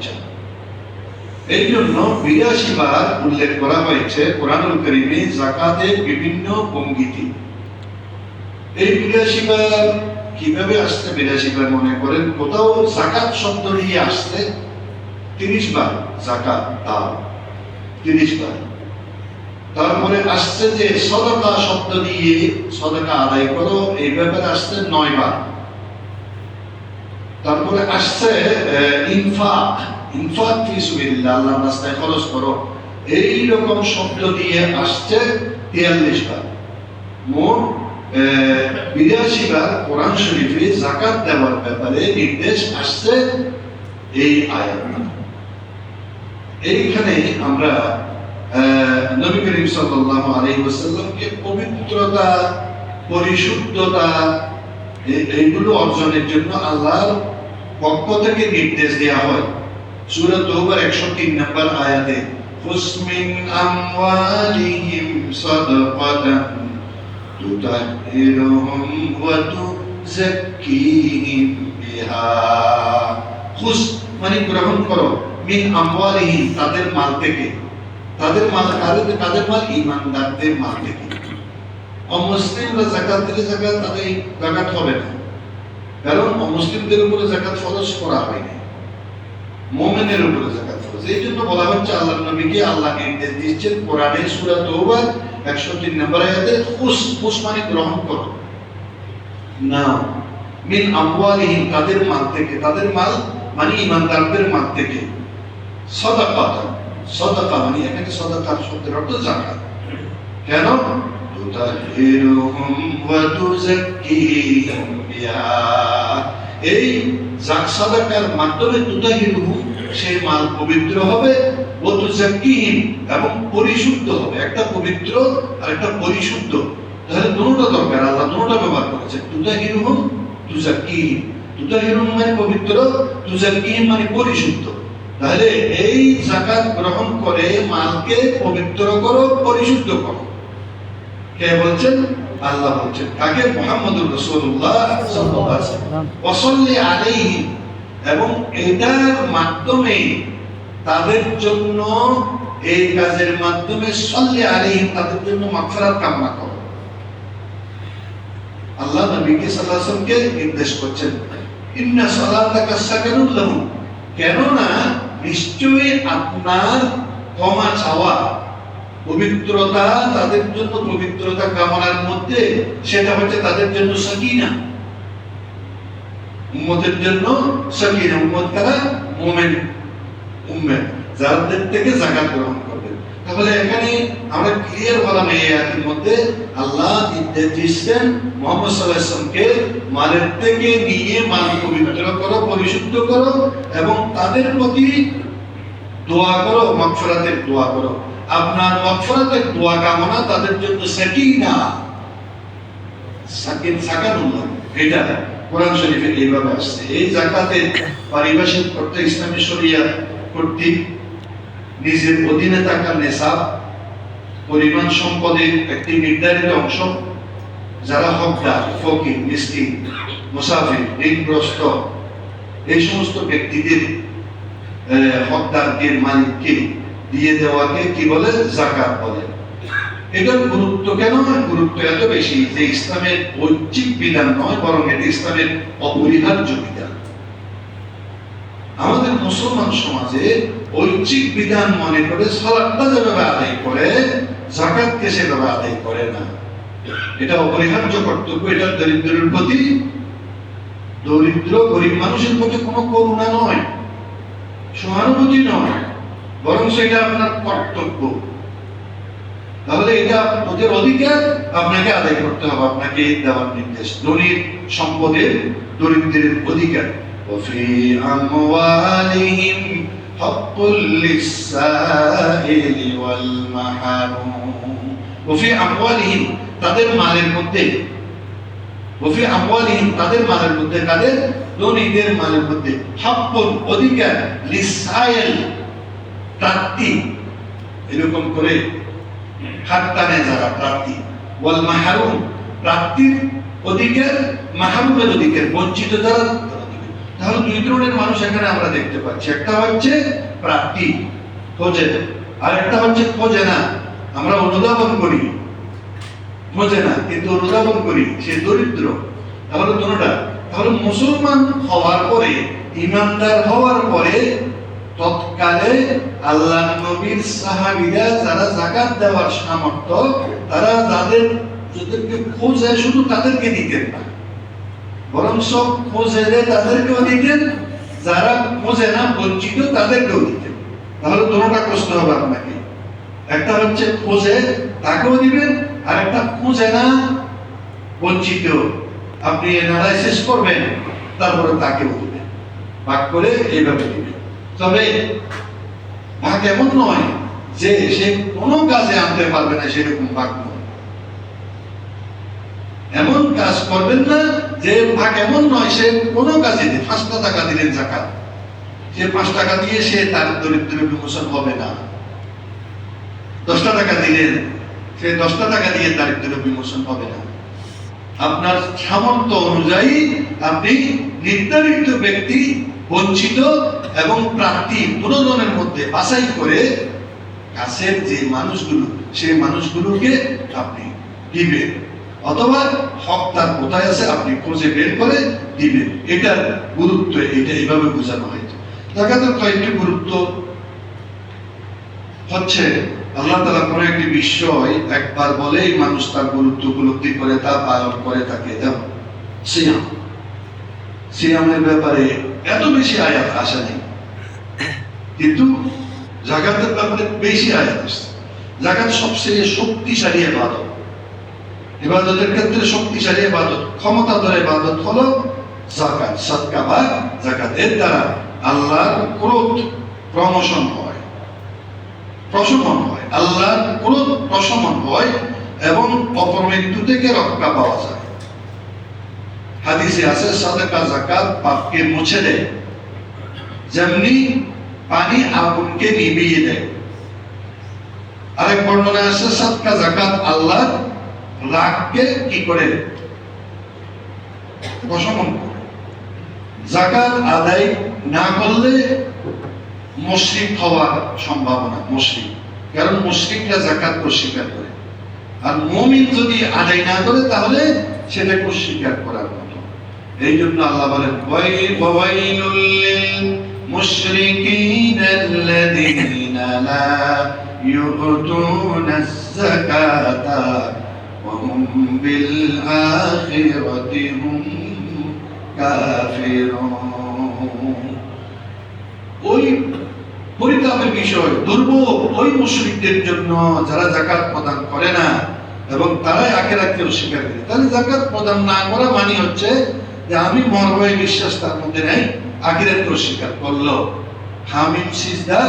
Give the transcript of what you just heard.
হচ্ছে না। এই জন্য 82 বার উল্লেখ করা হয়েছে কোরআনুল কারীমে যাকাতের বিভিন্ন ভঙ্গিতে। এই 82 বার কিভাবে আসছে? 82 বার মনে করেন কোথাও যাকাত শব্দ নিয়ে আসছে 30 বার, যাকাত দাও 30 বার। তারপরে আসছে যে সদকা শব্দ দিয়ে সদকা আদায় করো, এই ব্যাপারে আসছে 9 বার। তারপরে আসছে ইনফাক ফি সাবিলিল্লাহ, আল্লাহর রাস্তায় খরচ করো, এই রকম শব্দ দিয়ে আসছে 43 বার। মোট 82 বার কোরআন শরীফে যাকাত দেওয়ার ব্যাপারে নির্দেশ আসছে এই আয়াতে। এইখানে আমরা নবী করিম সাল্লাল্লাহু আলাইহি ওয়াসাল্লামকে পবিত্রতা, পরিশুদ্ধতা এইগুলো অর্জনের জন্য আল্লাহর পক্ষ থেকে নির্দেশ দেওয়া হয়। সূরা তাওবার 103 নম্বর আয়াতে খুয মিন আমওয়ালিহিম সাদাকাতান তুতাহহিরুহুম ওয়া তুযাক্কিহিম বিহা। খুয মানে গ্রহণ করো, মিন আমওয়ালিহিম তাদের মাল থেকে। তাদের মাল কাদের মাল? ঈমানদারদের মাল থেকে। অমুসলিমরা যাকাত দিলে তাদের যাকাত হবে না, কারণ অমুসলিমদের উপরে যাকাত ফরজ করা হয়নি, মুমিনের উপরে যাকাত ফরজ। এই জন্য বলা হচ্ছে আল্লাহর নবীকে আল্লাহ নির্দেশ দিয়েছেন কোরআনে সূরা তাওবার 103 নম্বর আয়াতে খুশ মানে গ্রহণ করো, নাও মিন আমওয়ালিহিম তাদের মাল থেকে। তাদের মাল মানে ঈমানদারদের মাল থেকে। সাদাকা মানে এখানে সাদাকার শব্দের অর্থ যাকাত। কেন? তুতাহহিরুহুম ওয়া তুযাক্কিহিম বিহা। এই সাদাকার মাধ্যমে তুতাহহিরুহুম সেই মাল পবিত্র হবে, ওয়া তুযাক্কিহিম এবং পরিশুদ্ধ হবে। একটা পবিত্র আর একটা পরিশুদ্ধ, তাহলে দুটোটা দরকার, আল্লাহ দুটোটা ব্যবহার করেছে। তুতাহহিরুহুম তুযাক্কিহিম, তুতাহহিরুহুম মানে পবিত্র, তুযাক্কিহিম মানে পরিশুদ্ধ। তাহলে এই যাকাত গ্রহণ করে মালকে পবিত্র করো, পরিশুদ্ধ করো। কে বলছেন? আল্লাহ বলছেন। কাকে? মুহাম্মদুর রাসূলুল্লাহ সাল্লাল্লাহু আলাইহি ওয়াসাল্লাম। ওয়াসাল্লি আলাইহিম, এবং এটার মাধ্যমে তাদের জন্য, এই কাজের মাধ্যমে সাল্লি আলাইহিম তাদের জন্য মাগফিরাত কামনা করো। আল্লাহ নবীকে সাল্লাল্লাহু আলাইহি ওয়াসাল্লামকে নির্দেশ করছেন ইন্না সালাতাকা সাকানুল লাহুম, কেননা নিশ্চয়ই আপনার ক্ষমা চাওয়া, পবিত্রতা তাদের জন্য, পবিত্রতা কামনার মধ্যে সেটা হচ্ছে তাদের জন্য সাকিনা, উম্মতের জন্য সাকিনা। উম্মত কারা? মুমিন উম্মত, যাদের থেকে যাকাত গ্রহণ করবে। তাহলে এখানে আমরা ক্লিয়ার হলাম এই আয়াতের মধ্যে আল্লাহ নির্দেশ দিয়েছেন মুহাম্মদ সাল্লাল্লাহু আলাইহি ওয়াসাল্লামকে মালের থেকে নিয়ে মাল পবিত্র করো, পরিশুদ্ধ করো, এবং তাদের প্রতি দোয়া করো, মাগফিরাতের দোয়া করো। আপনার মাগফিরাতের দোয়া কামনা তাদের জন্য সাকিনা, সাকানুল্লাহ, এটা কোরআন শরীফে এইভাবে আসছে। এই যাকাতের পারিভাষিক অর্থ ইসলামী শরিয়াত কর্তৃক নিজের অধীনে থাকা নেশাব পরিমাণ সম্পদের একটি নির্ধারিত অংশ যারা হকদার, ফকির, মিসকিন, মুসাফির, ঋণগ্রস্ত এই সমস্ত ব্যক্তিদের হকদারকে, মালিককে দিয়ে দেওয়াকে কি বলে? যাকাত বলে। এটার গুরুত্ব কেন? গুরুত্ব এত বেশি যে ইসলামের ঐচ্ছিক বিধান নয়, বরং এটি ইসলামের অপরিহার্য বিধান। আমাদের মুসলমান সমাজে ঐচ্ছিক বিধান মনে করে সালাতটা যেভাবে আদায় করে, যাকাতকে সেভাবে আদায় করে না। এটা অপরিহার্য কর্তব্য। এটা দরিদ্রের প্রতি, দরিদ্র গরিব মানুষের প্রতি কোনো করুণা নয়, সহানুভূতি নয়, বরং সেটা আপনার কর্তব্য। তাহলে এটা ওদের অধিকার, আপনাকে আদায় করতে হবে, আপনাকে দেওয়ার নির্দেশ। ধনীর সম্পদের দরিদ্রের অধিকার। وفي أموالهم حق للسائل والمحروم। وفي أموالهم তাদের মালের মধ্যে, وفي أموالهم তাদের মালের মধ্যে, তাদের ধনীদের মালের মধ্যে, হাক্কুন অধিকার, লিসাইল প্রার্থী, এরকম করে হাত্তানে যারা প্রার্থী, ওয়াল মাহরুম প্রার্থীর অধিকার, মাহরুমের অধিকার, বঞ্চিত যারা। তাহলে দুই ধরনের মানুষ এখানে আমরা দেখতে পাচ্ছি, একটা হচ্ছে প্রার্থী খোঁজে, আর একটা হচ্ছে খোঁজে না। আমরা অনুধাবন করি, খোঁজে না কিন্তু অনুধাবন করি, সে দরিদ্র। তাহলে দুটোটা, তাহলে মুসলমান হওয়ার পরে, ইমানদার হওয়ার পরে তৎকালে আল্লাহ নবীর সাহাবীরা যারা যাকাত দেওয়ার সামর্থ্য, তারা যাদেরকে খোঁজে শুধু তাদেরকে দিতেন না, বরং সব খোঁজে তাদেরকেও দিতেন, যারা খোঁজে না বঞ্চিত তাদেরকেও দিতেন। তাহলে দুটোটা কষ্ট হবে আপনাকে, একটা হচ্ছে খোঁজে তাকেও দিবেন, আর একটা খোঁজে না বঞ্চিত, আপনি অ্যানালাইসিস করবেন তারপরে তাকেও দিবেন, ভাগ করে এইভাবে দিবেন। তবে ভাগ এমন নয় যে সে কোনো কাজে আনতে পারবে না, সেরকম ভাগ নয়। এমন কাজ করবেন না যে ভাগ এমন নয় সে কোনো কাজে 5 টাকা দিলেন যাকাত, সে 5 টাকা দিয়ে সে তার দরিদ্র বিমোচন হবে না। 10 টাকা দিলেন, সে 10 টাকা দিয়ে দারিদ্র বিমোচন হবে না। আপনার সামর্থ্য অনুযায়ী আপনি নির্ধারিত ব্যক্তি, বঞ্চিত এবং প্রার্থী দুজনের মধ্যে বাছাই করে কাছের যে মানুষগুলো, সেই মানুষগুলোকে আপনি দিবেন, অথবা হক তার কোথায় আছে আপনি খুঁজে বের করে দিবেন। এটার গুরুত্ব এটা এইভাবে বোঝানো হয়েছে। যাকাতের কয়েকটি গুরুত্ব হচ্ছে, আল্লাহ তাআলা কোনো একটি বিষয় একবার বলেই মানুষ তার গুরুত্ব উপলব্ধি করে তা পালন করে থাকে। যেমন সিয়াম, সিয়ামের ব্যাপারে এত বেশি আয়াত আসে নাই, কিন্তু যাকাতের ব্যাপারে বেশি আয়াত আসছে। যাকাত সবচেয়ে শক্তিশালী ইবাদত, ইবাদতের ক্ষেত্রে শক্তিশালী ইবাদত, ক্ষমতাধর ইবাদত হলো যাকাত, সাদকা বা যাকাত। এর দ্বারা আল্লাহর ক্রোধ প্রশমন হয়, আল্লাহর ক্রোধ প্রশমন হয় এবং অপমৃত্যু থেকে রক্ষা পাওয়া যায়। হাদিসে আছে সাদকা যাকাত পাপকে মুছে দেয়, যেমনি পানি আগুনকে নিভিয়ে দেয়। আরেক বর্ণনায় আছে সাদকা যাকাত আল্লাহর রাগকে কি করে, প্রশমন করে। যাকাত আদায় না করলে মুশরিক হওয়ার সম্ভাবনা, মুশরিক, কারণ মুশরিকরা যাকাত অস্বীকার করে, আর মুমিন যদি আদায় না করে তাহলে সেটাকে অস্বীকার করার মতো। এই জন্য আল্লাহ বলেন ওয়াইলুল লিল মুশরিকিনাল্লাযীনা লা ইউতুনাস যাকাতা ওয়া হুম বিল আখিরাতি হুম কাফিরুন। ওই পরিতাপের বিষয়, দুর্ভোগ ওই মুশরিকদের জন্য যারা যাকাত প্রদান করে না এবং তারাই আখিরাতকে অস্বীকার করে। তাহলে যাকাত প্রদান না করা মানে হচ্ছে যে আমি মরব এই বিশ্বাস তার মধ্যে নেই, আখিরাতকে অস্বীকার করলো। হামিম সিজদা